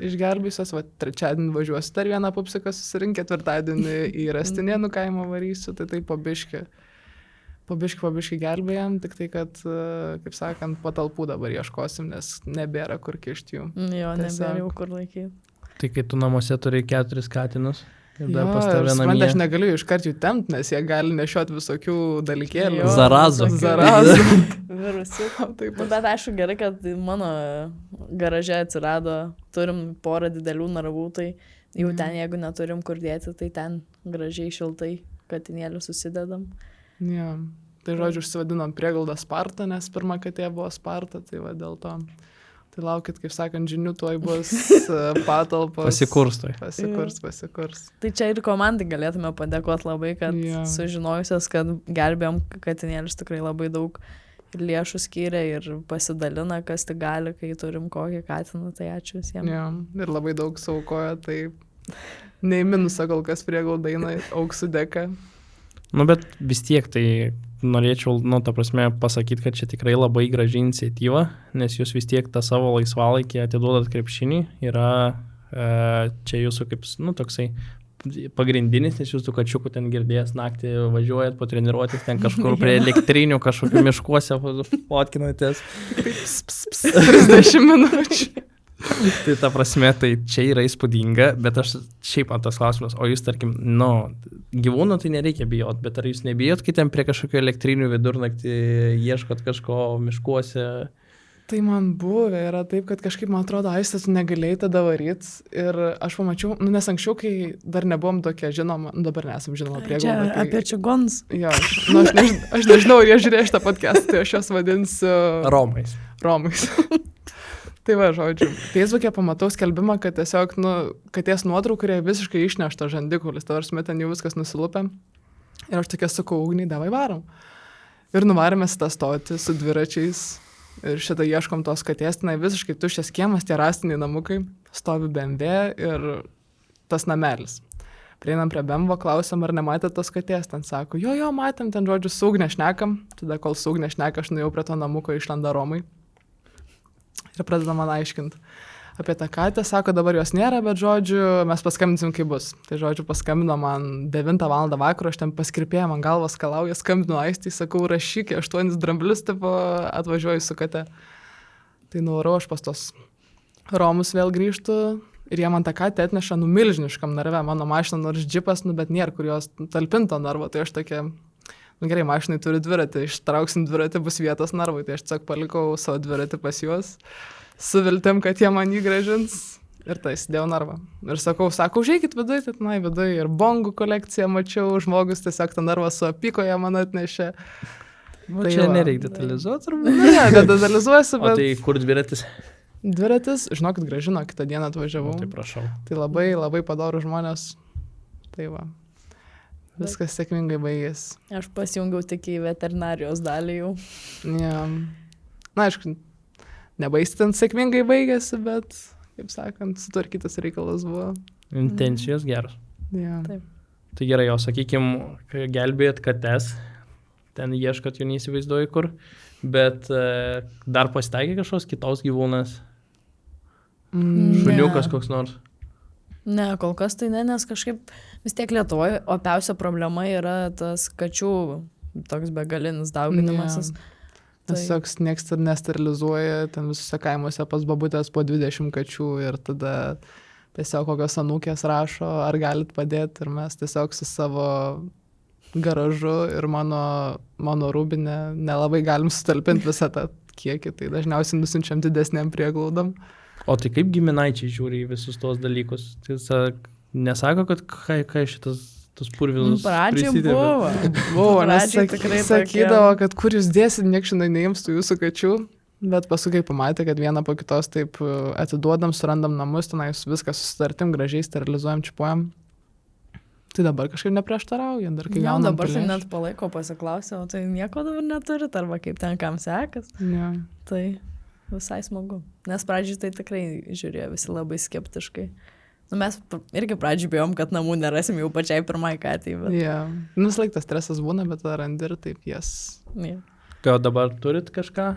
išgelbėjusios, va, trečiadienį važiuosiu dar vieną pupsiką susirink, ketvirtadienį į Rastinėnų kaimą varysiu, tai po biški gelbėjom, tik tai, kad, kaip sakant, patalpų dabar ieškosim, nes nebėra kur kišti jų. Jo, nebėra jau kur laikyti. Tai kai tu namuose turi 4 katinus ir dar Jo, pas tave namie. Aš negaliu iškart jų tempt, nes jie gali nešioti visokių dalykėlių. Jo, Zarazų. Virusių. Taip, Bet aišku, gerai, kad mano garaže atsirado, turim porą didelių narvų, tai jau ten, jeigu neturim kur dėti, tai ten gražiai šiltai katinėlių susidedam. ja. Tai žodžiu, užsivadinom prieglaudą Sparta, nes pirma katė buvo Sparta, tai va dėl to. Tai laukit, kaip sakant, žinių, tuoj bus patalpos. Pasikurs. Tai čia ir komandai galėtume padėkoti labai, kad sužinojusios, kad gelbėjom katinėlius tikrai labai daug ir lėšų skyrė ir pasidalina, kas tik gali, kai turim kokį katiną, tai ačiū visiems. Ja, ir labai daug saukoja, tai nei minusą kol kas prieglauda eina auksų dėka. Nu, bet vis tiek tai norėčiau, nu, ta prasme, pasakyti, kad čia tikrai labai graži iniciatyva, nes jūs vis tiek tą savo laisvalaikį atiduodat krepšinį, yra čia jūsų kaip, nu, toksai pagrindinis, nes jūs tų kačiukų ten girdėjęs naktį važiuojat po treniruotės, ten kažkur prie elektrinių kažkokių miškuose fotkinatės. 30 minučių. Tai ta prasme, tai čia yra įspūdinga, bet aš šiaip man tas klausimas, o jūs, tarkim, nu, gyvūnų tai nereikia bijot, bet ar jūs nebijot, kai ten prie kažkokio elektrinių vidurnaktį ieškot kažko miškuose? Tai man buvę yra taip, kad kažkaip, man atrodo, Aistė, tu negalėjai tada varyti ir aš pamačiau, nu, nes anksčiau, kai dar nebuvom tokie žinoma, dabar nesam žinoma prieglauda. Čia apie čigonus. Jo, aš nežinau, ar jie žiūrėjo šitą podcastą, tai aš juos vadinsiu Romais. Tai va, žodžiu, Facebook'e pamatau skelbimą, kad tiesiog, nu, katės nuotraukų, kurie visiškai išnešta žandikulis, tavarsime ten jau viskas nusilupė. Ir aš tokia sakau, ugniai, davai varom. Ir nuvarėmės tą stotį su dviračiais ir šitą ieškom tos katės, tenai visiškai tuščias kiemas, tie rastiniai namukai. stovi BMW ir tas namelis. Prieinam prie BMW, klausiam, ar nematėt tos katės, ten sako, jo, matėm, ten žodžiu, su Ugne šnekam, tada kol su Ugne šneka, aš nuėjau prie to namuko, išlenda Romai ir pradeda man aiškinti apie tą katę, sako, dabar jos nėra, bet žodžiu, mes paskambinsim, kai bus. Tai žodžiu, paskambino man 9 val. Vakaro, aš ten paskirpėjau, man galvas kalauja, skambinu Aistį, sakau, rašyk 8 dramblius, tipo, atvažiuoju su kate. Tai nuvarau, aš pas tos Romus vėl grįžtu ir jie man tą katę atneša milžiniškam narve, mano mašina nors džipas, bet nėra, kur jos talpinto narvo, tai aš tokia, gerai, mašinai turi dviratį, ištrauksim dviratį, bus vietos narvai, tai aš tiesiog palikau savo dviratį pas juos. Su viltim, kad jie man jį gražins ir tai įsidėjau narvą. Ir sako, užeikit vidui, tai tenai vidui ir bongų kolekciją mačiau, žmogus tiesiog tą narvą su apykoje man atnešė. Tai čia nereikia detalizuoti, turbūt. Ne, detalizuosiu, bet... O tai kur dviratis? Dviratis, žinokit, grąžino, kitą dieną atvažiavau. Tai prašau. Tai labai, labai padorų žmonės. Tai va. Viskas sėkmingai baigėsi. Aš pasijungiau tik į veterinarijos dalį jau. Ja. Na, aišku, nebaistant sėkmingai baigėsi, bet, kaip sakant, sutvarkytas reikalas buvo. Intencijos geros. Ja. Taip. Tai gerai, o sakykime, gelbėjot kates, ten ieškot jų neįsivaizduoju kur, bet dar pasitaikė kažkoks kitos gyvūnas, šuniukas koks nors. Ne, kol kas tai ne, nes kažkaip vis tiek Lietuvoje opiausia problema yra tas kačių toks begalinis dauginimasis. Tiesiog nieks nesterilizuoja, ten visose kaimuose pas babutės po 20 kačių ir tada tiesiog kokios anūkės rašo, ar galit padėti ir mes tiesiog su savo garažu ir mano rūbinė nelabai galim sutalpinti visą tą kiekį, tai dažniausiai nusinčiam didesniam prieglaudam. O tai kaip giminaičiai žiūri į visus tos dalykus? Tai nesako, kad ką šitas tos purvinus pradžiai prisideda? Buvo, nes tikrai sakydavo, kad kur jūs dėsit, niekšinai neims tų jūsų kačių, bet paskui kai pamatė, kad vieną po kitos taip atiduodam, surandam namus, tenai viską susitartim, gražiai sterilizuojam, čipuojam. Tai dabar kažkaip neprieštarauja, dar kai gaunam dabar tai pelėšį. net palaiko pasiklausė, o tai nieko dabar neturit, arba kaip ten kam sekas. Ja. Tai visai smagu. Nes pradžiai tai tikrai žiūrėjo visi labai skeptiškai. Nu, mes irgi pradžiai bijom, kad namų nerasim jau pačiai pirmai katei. Bet... Ja. Vis laik tas stresas būna, bet randi ir taip jas. Ja. Tai o dabar turit kažką?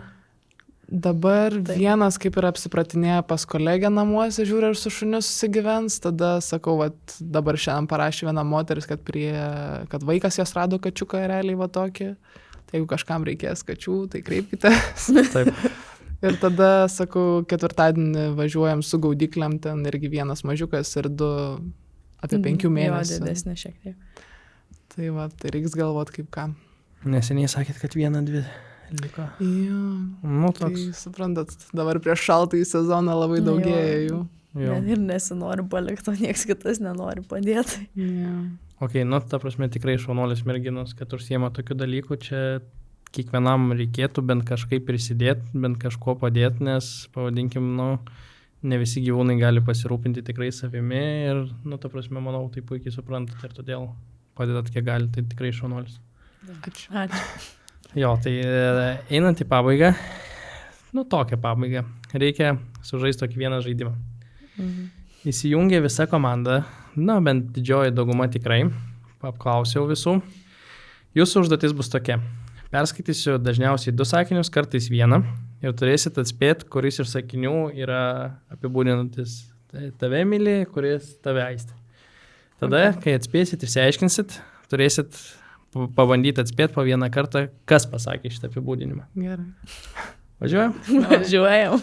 Dabar vienas kaip ir apsipratinėja pas kolegę namuose, žiūri, ar su šuniu susigyvens, tada sakau, vat, dabar šiandien parašė viena moteris, kad vaikas jos rado kačiuką realiai va tokį, tai jeigu kažkam reikės kačių, tai kreipkitės. Taip. Ir tada, sakau, 4-dienį važiuojam su gaudyklėm, ten irgi vienas mažiukas ir 2 apie 5 mėnesių. Jo, didesnė šiek tiek. Tai va, tai reiks galvot kaip ką. Neseniai sakėt, kad 1-2 liko. Jo. Nu, Tai toks. suprantat, dabar prieš šaltąjį sezoną labai daugėja jų. Jo. Ir nesinori palikti, o nieks kitas nenori padėti. Ja. Ok, nu, ta prasme, tikrai šaunuolis merginos, kad užsiema tokių dalykų, čia kiekvienam reikėtų bent kažkaip prisidėti, bent kažko padėti, nes, pavadinkim, nu, ne visi gyvūnai gali pasirūpinti tikrai savimi ir, nu, ta prasme, manau, tai puikiai suprantat ir todėl padedat, kiek gali, tai tikrai šaunuolis. Ačiū. Jo, tai einant į pabaigą, nu, tokią pabaigą, reikia sužaisti tokį vieną žaidimą. Įsijungia visa komanda, na, bent didžioji dauguma tikrai, apklausiau visų. Jūsų užduotis bus tokia. Perskaitysiu dažniausiai 2 sakinius, kartais 1 ir turėsit atspėti, kuris iš sakinių yra apibūdinantis tave myli, kuris tave aisti. Tada, kai atspėsit, išsiaiškinsit, turėsit pabandyti atspėti po vieną kartą, kas pasakė šitą apibūdinimą. Gerai. Važiuojam? Važiuojam.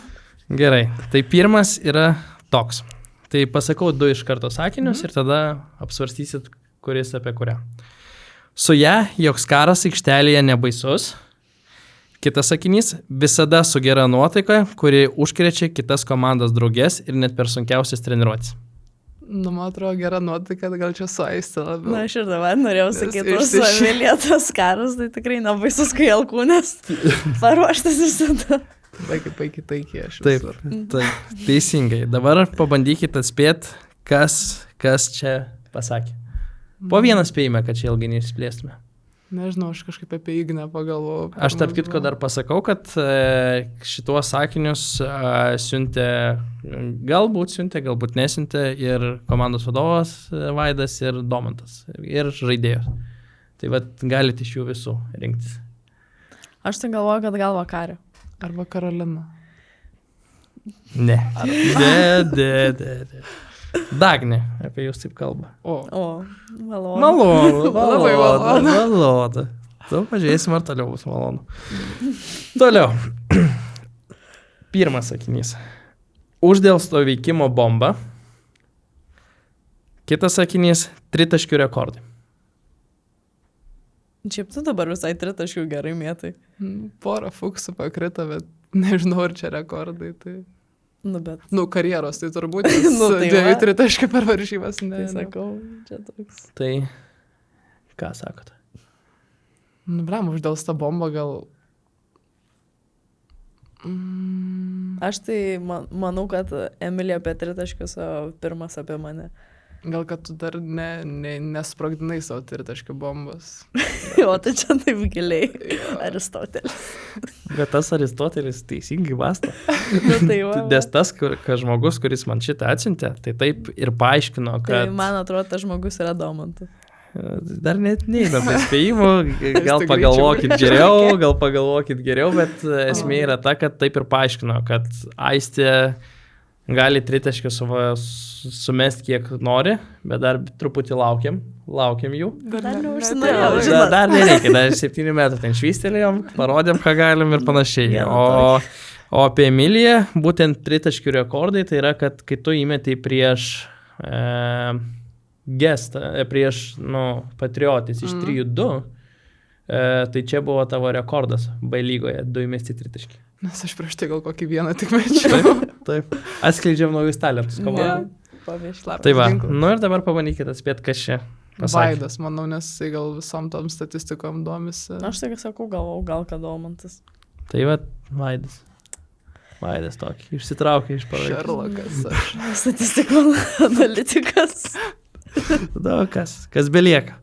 Gerai, tai pirmas yra toks. Tai pasakau 2 iš karto sakinius ir tada apsvarstysit, kuris apie kurią. Su ja, joks karas aikštelėje nebaisus. Kitas sakinys, visada su gera nuotaika, kuri užkrečia kitas komandos draugės ir net per sunkiausias treniruotis. Nu, man atrodo, gera nuotaika, gal čia su Aiste labiau. Na, aš ir dabar norėjau sakyti, su mylėtas karas, tai tikrai nebaisus, kai alkūnės paruoštas visada. Vaikai taikiai aš. Taip, taip, teisingai. Dabar pabandykite atspėti, kas čia pasakė. Po vieną spėjime, kad čia ilgai neišsiplėstume. Nežinau, aš kažkaip apie Ignę pagalvojau. Aš tarp kitko dar pasakau, kad šituos sakinius siuntė, galbūt nesiuntė ir komandos vadovas Vaidas ir Domantas ir žaidėjos. Tai vat galite iš jų visų rinktis. Aš tai galvoju, kad gal Vakarė. Arba Karolina. Ne. Ne. Dagnė, apie jūs taip kalba. O, Malonu. Labai malonu. Malonu. Tu pažiūrėsim, ar toliau bus malonu. Toliau. Pirmas sakinys. Uždėlsto veikimo bomba. Kitas sakinys. Tritaškių rekordai. Šiaip tu dabar visai tritaškių gerai mėtai. porą fuksų pakrito, bet nežinau, ar čia rekordai. Tai... Bet. Karjeros, tai turbūt Tai 2-3 taškai per varžybas. Tai sakau, čia toks. Tai ką sakot? Bram, uždėlsta bomba gal... Aš tai manau, kad Emilija apie tritaškius, o pirmas apie mane. Gal, kad tu dar nesprogdinai savo tritaškių bombos. O tai čia taip giliai. Aristotelis. Bet tas Aristotelis teisingai mąsto. Tai Nes tas, žmogus, kuris man šitą atsiuntė, tai taip ir paaiškino, kad... Tai man atrodo, tas žmogus yra Domantas. Dar net neįdam be spėjimų, gal pagalvokit geriau, bet esmė yra ta, kad taip ir paaiškino, kad Aistė gali tritaškius sumest kiek nori, bet dar truputį laukiam jų. Dar neužsinorėjau. Dar nereikia, dar 7 metų ten švystelėjom, parodėm, ką galim ir panašiai. O apie Emiliją, būtent tritaškių rekordai, tai yra, kad kai tu įmetei prieš gestą, prieš Patriotis iš 3-2, tai čia buvo tavo rekordas B lygoje, 2 įmesti tritaškį. Nes aš prieš tai gal kokį vieną tik mečiau. Taip. Atskleidžiam naujus talentus komandai. Tai va, ir dabar pabandykite atspėti, kas čia pasakė. Vaidas, manau, nes jisai gal visom tom statistikom domisi. Aš tai sakau, gal kad Domantas. Tai va, Vaidas tokį, išsitraukė iš pavyzdžių. Šerlokas aš. Statistikų analitikas. Kas belieka.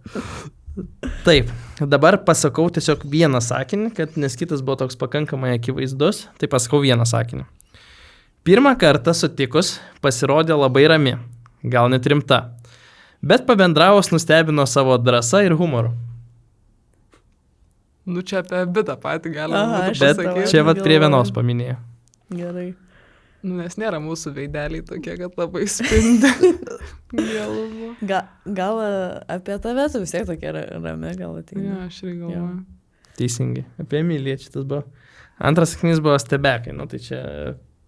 Taip, dabar pasakau tiesiog vieną sakinį, nes kitas buvo toks pakankamai akivaizdus, tai pasakau vieną sakinį. Pirmą kartą sutikus pasirodė labai rami, gal net rimta, bet pabendravus nustebino savo drąsa ir humoru. Čia apie bitą patį galima būtų bet pasakyti. Čia vat prie vienos paminėjo. Gerai. Nes nėra mūsų veideliai tokie, kad labai spindi. Gal apie tave tu vis tiek tokia rami, gal ateina. Ja, aš ir galvoju. Teisingai. Apie Emiliją šitas buvo. Antras sakinys buvo stebekai, tai čia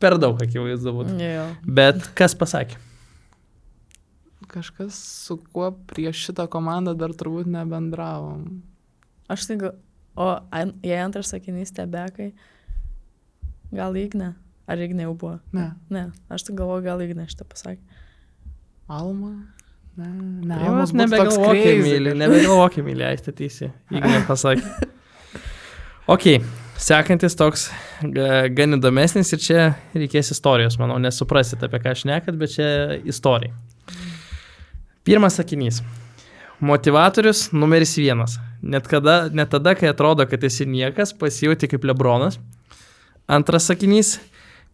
per daug akivaizdu būtų. Bet kas pasakė? Kažkas, su kuo prieš šitą komandą dar turbūt nebendravom. Aš tai jei antras sakinys stebekai, gal Ignė? Ar Ignė jau buvo? Ne. Aš tai galvoju, gal Ignė šitą pasakė. Alma? Ne. Almas nebegalvok, Emilija, Aistė teisė. Ignė pasakė. Ok, sekantis toks gan įdomesnis ir čia reikės istorijos, manau, nesuprasit apie ką šnekat, bet čia istorija. Pirmas sakinys. Motivatorius numeris 1. Net tada, kai atrodo, kad esi niekas, pasijauti kaip Lebronas. Antras sakinys.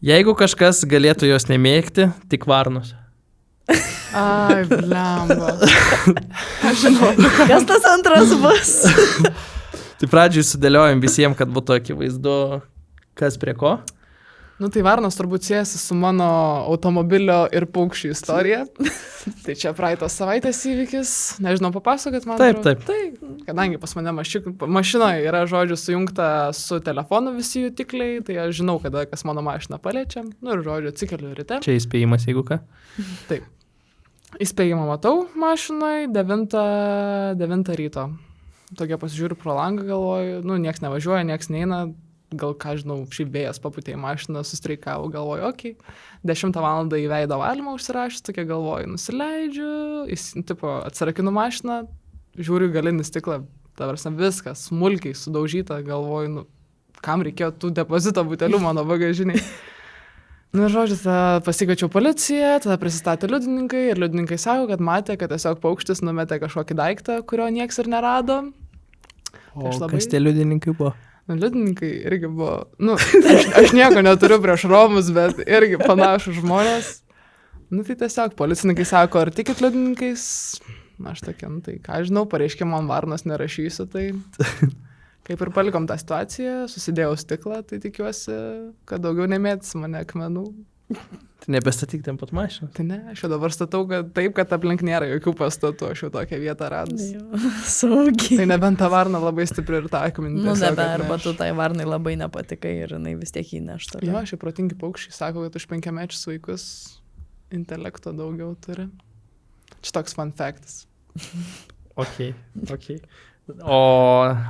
Jeigu kažkas galėtų jos nemėgti, tik varnos. Ai, blemba. Aš žinau. Kas tas antras bus? Tai pradžiui sudėliojom visiems, kad būtų akivaizdu, kas prie ko. Tai varnos turbūt siejasi su mano automobilio ir paukščių istorija. Tai čia praeitos savaitės įvykis. Nežinau, papasakot man. Taip. Kadangi pas mane mašinoje yra, žodžiu, sujungta su telefonu visi jutikliai, tai aš žinau, kada kas mano mašiną paliečia. Ir, žodžiu, atsikeliu ryte. Čia įspėjimas, jeigu ką. Taip. Įspėjimą matau mašinoje 9 ryto. Tokia pasižiūriu pro langą, galvoju, nieks nevažiuoja, nieks neina. Gal, ką žinau, šiaip vėjas paputė į mašiną, sustreikavo, galvoju, okei. 10 valandą į veido valymą užsirašęs, tokia galvoju, nusileidžiu, atsirakinu mašiną, žiūriu galinį stiklą, viskas, smulkiai sudaužyta, galvoju, kam reikėjo tų depozito butelių mano bagažiniai. Žodžiu, pasikviečiau policiją, tada prisistatė liudininkai ir liudininkai sako, kad matė, kad tiesiog paukštis numetė kažkokį daiktą, kurio nieks ir nerado. O aš labai- kas tie liudininkai buvo? Nu, liudininkai irgi buvo, nu, aš nieko neturiu prieš romus, bet irgi panašus žmonės. Nu, tai tiesiog policininkai sako, ar tikit liudininkais? Aš tokia, nu, tai ką žinau, pareiškimo ant varnos nerašysiu, tai kaip ir palikom tą situaciją, susidėjau stiklą, tai tikiuosi, kad daugiau nemėtys mane akmenų. Tai nebestatyk ten pat mašiną. Tai ne, aš jau dabar statau, kad taip, kad aplink nėra jokių pastatų, aš jau tokią vietą radus. Saugiai. Tai nebent ta varna labai stipri ir tą akmenį. Nu, tiesiog nebe, arba atneš. tu tai varnai labai nepatikai ir jinai vis tiek įnešta. Jo, šie protingi paukščiai sako, kad už 5-mečius vaikus intelekto daugiau turi. Čia toks fun factas. Ok. O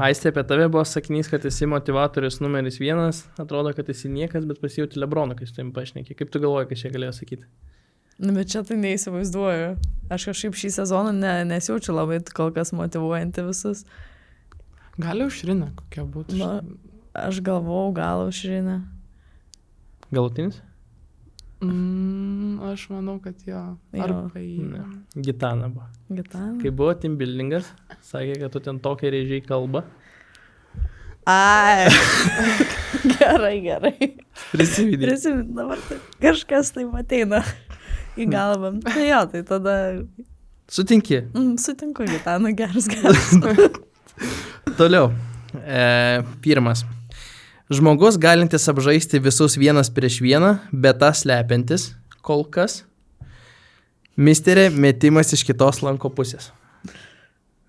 Aistė, apie tave buvo sakinys, kad esi motivatorius numeris 1. Atrodo, kad esi niekas, bet pasijauti Lebroną, kai su tavim pašnekė. Kaip tu galvoji, kad čia galėjo sakyti? Nu, bet čia tai neįsivaizduoju. Aš kažkaip šį sezoną nesijaučiu labai kol kas motivuojanti visus. Gali užrinę, kokia būtų. Nu, aš galvau, gal užrinę. Galutinis? Aš manau, kad jo. Arba į... Ne. Gitana buvo. Gitana. Kai buvo teambuildingas, sakė, kad tu ten tokia rėžiai kalba. Ai. Gerai. Prisividė. Dabar tai kažkas tai ateina į galvą. Tai jo, tai tada... Sutinki. Sutinku, Gitana, geras. Toliau. Pirmas. Žmogus galintis apžaisti visus 1-1, bet tas slepiantis, kol kas. Misterė metimas iš kitos lanko pusės.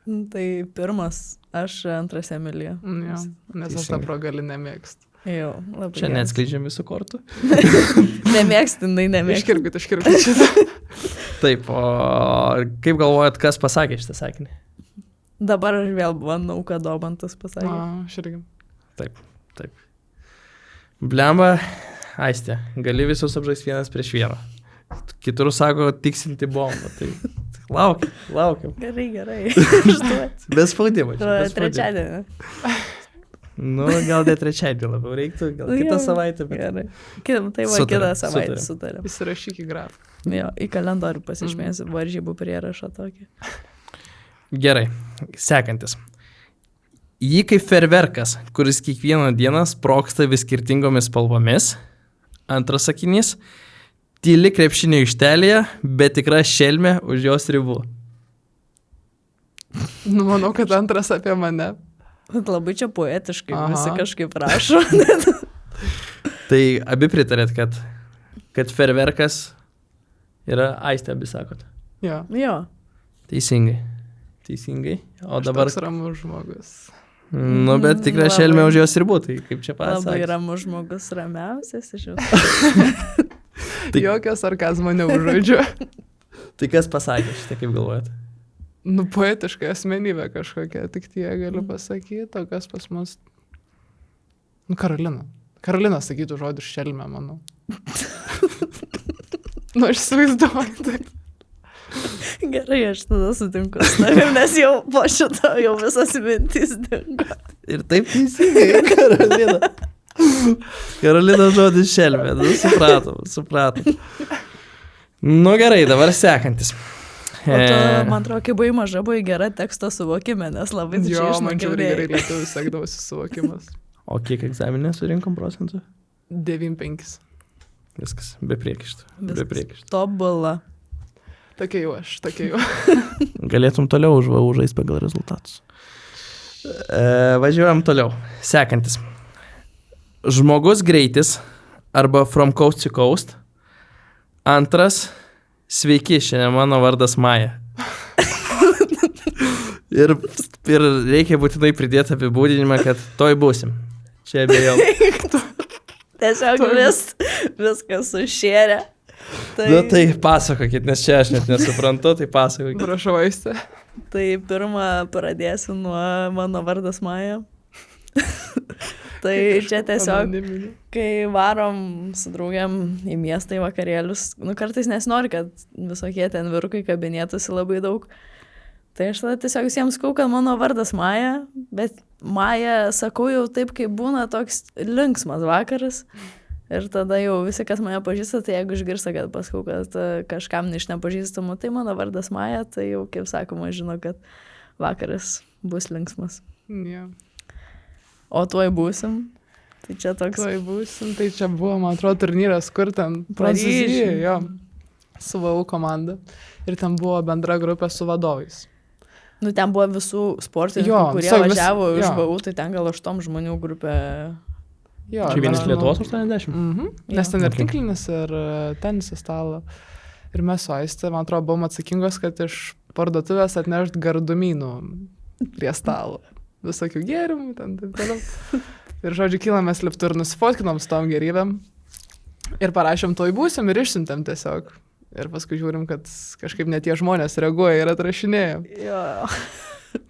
Tai pirmas, aš antras Emilija. Jo, nes aš tą progalį nemėgstu. Jau, labai. Čia neatskleidžiam visų kortų. Nemėgstinai, nemėgstinai. Iškirpit šitą. Taip, o kaip galvojat, kas pasakė šitą sakinį? Dabar aš vėl bandau, kad Dobantas pasakė. Aš irgi. Taip. Blemba, Aistė, gali visus apžaisti 1-1. Kitur sako tiksinti bombą, tai laukiam. Gerai. Išduoti. Be spaudimo. Trečiadienį. Nu, gal ne trečiadienį labiau reiktų, gal kitą savaitę. Bet... Gerai. Tai va, kitą savaitę sutarėm. Įsirašyk į grafą. Jo, į kalendorių pasižymėsiu varžybų prierašą tokį. Gerai, sekantis. Jį kaip ferverkas, kuris kiekvieną dieną sproksta vis skirtingomis spalvomis. Antras sakinys. Tyli krepšinio aikštelėje, bet tikra šelmė už jos ribų. Nu, manau, kad antras apie mane. Labai čia poetiškai Aha. visi kažkaip rašo. Tai abi pritarėt, kad ferverkas yra Aistė, abi sakot. Jo. Jo. Teisingai. O dabar... Toks ramus žmogus. Nu, bet tikra Labai. šelmė už jos ribų, tai kaip čia Labai pasakys. ramus žmogus, ramiausias iš jūsų. Jokio sarkazmo neužžodžiu. Tai kas pasakė šitą, kaip galvojat? Nu, poetiška asmenybė kažkokia, tik tie galiu pasakyti, o kas pas mus. Nu, Karolina. Karolina sakytų žodį šelmė, manau. Nu, aš įsivaizduoju, taip. Gerai, aš tada sutinku su tavim, nes jau po šito jau visas mintys dingo. Ir taip teisingai, Karolina. Karolina žodis šelmė, nu, supratom. Nu gerai, dabar sekantis. O tu, man atrodo, kai buvai maža, buvai gera teksto suvokime, nes labai Jo, didžiai man čia gerai išnagrinėjai. lietuvių sekdavosi suvokimas. O kiek egzaminė surinkom procentų? 9-5. Viskas, be priekaištų. Tobula. Tokia jau aš, tokia jau. Galėtum toliau žaist pagal rezultatus. Važiuojam toliau. Sekantis. Žmogus greitis arba from coast to coast. Antras. Sveiki, šiandien mano vardas Maja. ir reikia būtinai pridėti apibūdinimą, kad toj būsim. Čia abejom. Tiesiog viskas sušėrė. Nu tai pasakokit, nes čia aš net nesuprantu, tai pasakokit. Prašau, Aistė. Tai pirmą pradėsiu nuo mano vardas Maja. Tai čia tiesiog, Anoniminį. kai varom su draugiam į miestą į vakarėlius, nu kartais nesinori, kad visokie ten vyrukai kabinėtųsi labai daug. Tai aš tada tiesiog visiems sakau, kad mano vardas Maja, bet Maja sakau jau taip, kaip būna toks linksmas vakaras. Ir tada jau visi, kas mane pažįsta, tai jeigu išgirsta, kad pasakau, kad kažkam iš nepažįstamų, tai mano vardas Maja, tai jau, kaip sakoma, žino, kad vakaras bus linksmas. Jo. O tuoj būsim. Tai čia toks. Tuoj būsim, tai čia buvo, man atrodo, turnyras, kur ten Paryžiuj. Prancūzijoje, jo, su VU komanda. Ir ten buvo bendra grupė su vadovais. Nu, ten buvo visų sportininkų, Jo, kurie tiesiog važiavo iš jo. VU, tai ten gal 8 žmonių grupė. Jo, Čia vienas ten, Lietuvos 80. Mhm. Jo. Nes ten ir Ok. tinklinis, ir tenisas stalo. Ir mes su Aiste, man atrodo, buvom atsakingos, kad iš parduotuvės atnešt gardumynų prie stalo. Visokių gėrimų, ten taip toliau. Ir žodžiu, kylamės liptų ir nusifotkinom su tom gerybėm. Ir parašėm toj būsim ir išsiuntėm tiesiog. Ir paskui žiūrim, kad kažkaip net tie žmonės reaguoja ir atrašinėja. Jo.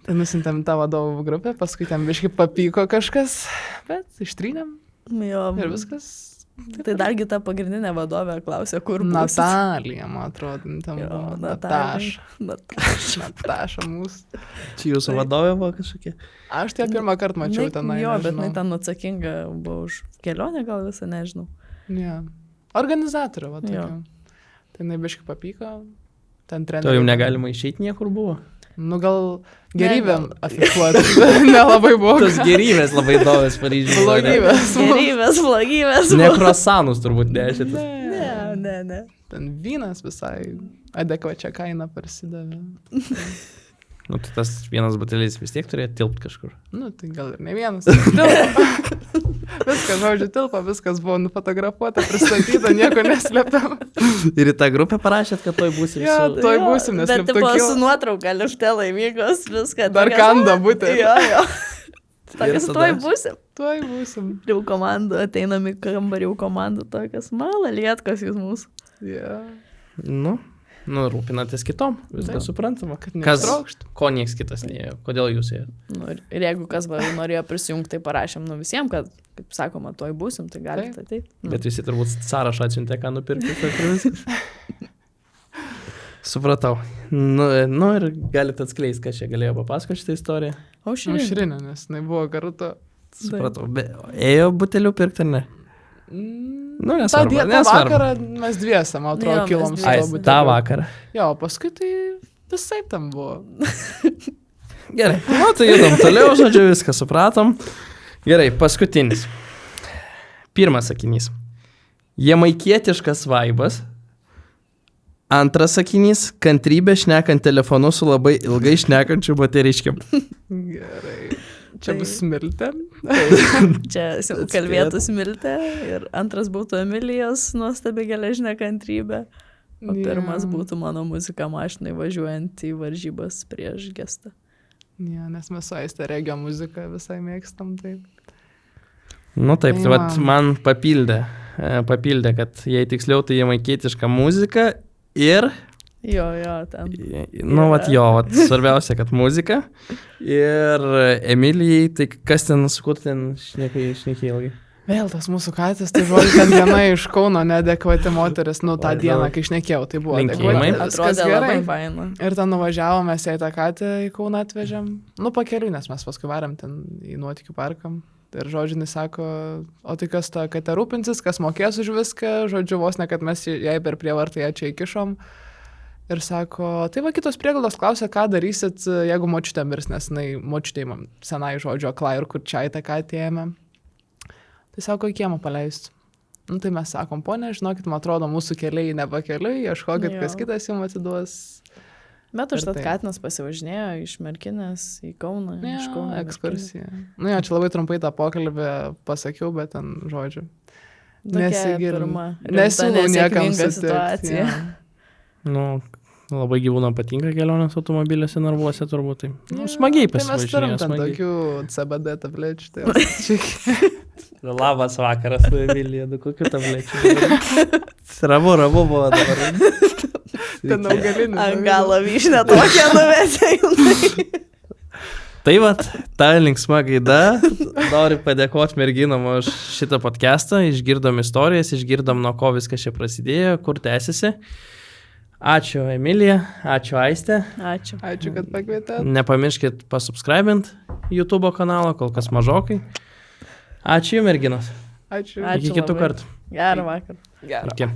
Tai nusintėm tą vadovų grupę, paskui ten biškai papyko kažkas, bet ištrynėm Jo. ir viskas. Tai dargi ta pagrindinė vadovė klausė, kur būsit. Natalija, man atrodo, ten Jo, buvo. Natalija. Nataša mūsų. Čia jūsų vadovė buvo kažkokia. Aš tai pirmą kartą mačiau tenai. Jo, bet nežinau. jinai ten atsakinga buvo už kelionę gal visą, nežinau. Jo. Organizatorė, va, Jo. tokia. Tai jinai biškai papyko. Ten To treneriai. jums negalima išeiti niekur buvo. Nu gal gerybėm afišuoti. Nelabai buvo. Tas gerybės labai įdomios Paryžiuje. Blogybės. Gerybės, blogybės. Ne krosanus turbūt nešėt. Ne. Ten vynas visai adekvačią kainą parsidavė. Nu, tai tas vienas butelis vis tiek turėjo tilpt kažkur. Nu, tai gal ir ne vienas. Tilpo. Viskas, žodžiu, tilpo, viskas buvo nufotografuota, pristatyta, nieko neslėpiam. Ir į tą grupę parašėt, kad toj būsim Jo, su... tuoj būsim, nes Bet liptų tipo kyla. su nuotrauka liftė laimingos, viską. Dar tokias- kanda būtent. Jo. Tokias tada- tuoj būsim. Tuoj būsim. Jau komandų, ateinam į kambarį, jau komandų tokias malalietkos jūs mūsų. Yeah. Nu, rūpinatės kitom, viskas Taip. suprantama. Kad Kas, netrokšt. ko nieks kitas neėjo, kodėl jūs ėjo? Nu, ir jeigu kas va, norėjo prisijungti, tai parašėm visiems, kad, kaip sakoma, tuoj būsim, tai galite ateiti. Bet visi turbūt sąrašą atsiuntė, ką nupirkti, tai ir viskas. Supratau. Nu ir galite atskleisti, kas čia galėjo papasakoti šitą istoriją. Aušrinė, nes jinai buvo kartu. Supratau. Ėjo butelių pirkti ar ne? Nu, tą nesvarbu. dieną vakarą mes dviese, man atrodo, Jo, mes kilom su dviese. Ai, tuo tą buteliu. vakarą. Jo, paskui tai visai tam buvo. Gerai, nu tai judam toliau, žodžiu, viską supratom. Gerai, paskutinis. Pirmas sakinys. Jamaikietiškas vaibas. Antras sakinys. Kantrybė šnekant telefonu su labai ilgai šnekančiu moteriškiam. Gerai. Čia Tai- bus smiltė. Čia kalbėtų Smiltė ir antras būtų Emilijos nuostabi geležinė kantrybė. O pirmas būtų mano muzika mašinai važiuojant į varžybas prieš gestą. Ja, nes mes su Aiste regio muziką visai mėgstam, taip. Nu taip, Tai tai vat man- man papildė, kad jei tiksliau, tai jamaikietiška muzika ir, Jo, ten. nu vat jo, vat svarbiausia, kad muzika. Ir Emilijai, tai kas ten, su kur ten šnekė ilgai? Vėl tas mūsų katės, tai žodžiu, ten viena iš Kauno neadekvati moteris, nu tą Oi, dieną, nu. kai šnekėjau, tai buvo Linkėjimai. adekvati, viskas Atrodė labai gerai. faina. Ir ten nuvažiavom, mes jai tą katę į Kauną atvežėm, nu pakeliui, nes mes paskui varėm ten į nuotykių parkam. Ir žodžiu, jis sako, o tai kas ta katė rūpinsis, kas mokės už viską, žodžiu, vos ne, kad mes jai per prievartą ją čia įkišom. Ir sako, tai va kitos prieglaudos klausia, ką darysit, jeigu močiutė mirs, nes jinai močiutė man senai žodžio akla ir kur čia į tą katę ėmė. Tai sako, į kiemą paleist. Nu tai mes sakom, ponė, žinokit, man atrodo, mūsų keliai nepakeliui, ieškokit, Jo. kas kitas jums atiduos. Bet Ir užtat taip. Katinas pasivažinėjo iš Merkinės į Kauną. Ne, iš Kauno į ekskursija. Nu jo, čia labai trumpai tą pokalbį pasakiau, bet ten žodžiu. Merkinę. Nesigilinu. Nesiūlau Nesiūlau niekam nesėkminga sutikt, situacija. jo. Nu, labai gyvūnam patinka kelionės automobiliuose narvuose turbūt. Tai, nu, Jo, smagiai Tai mes turim pasivažinėjo, ten smagiai. tokių CBD tablečių. Tai čia Labas vakaras, Emilija, du kokiu tablečiu. Ramu buvo dabar. ten augalinis. Ant galo vyšnė tokia nuvetė. Tai vat, ta linksma gaida. Noriu padėkoti merginom už šitą podcastą. Išgirdom istorijas, išgirdom, nuo ko viskas čia prasidėjo, kur tęsiasi. Ačiū Emilija, ačiū Aiste. Ačiū. Ačiū, kad pakvietėt. Nepamirškit pasubscribint YouTube kanalą, kol kas mažokai. Ačiū jums, merginos. Ačiū. Ačiū Iki kitų labai. kartų. Gerą vakarą. Gerą. Iki.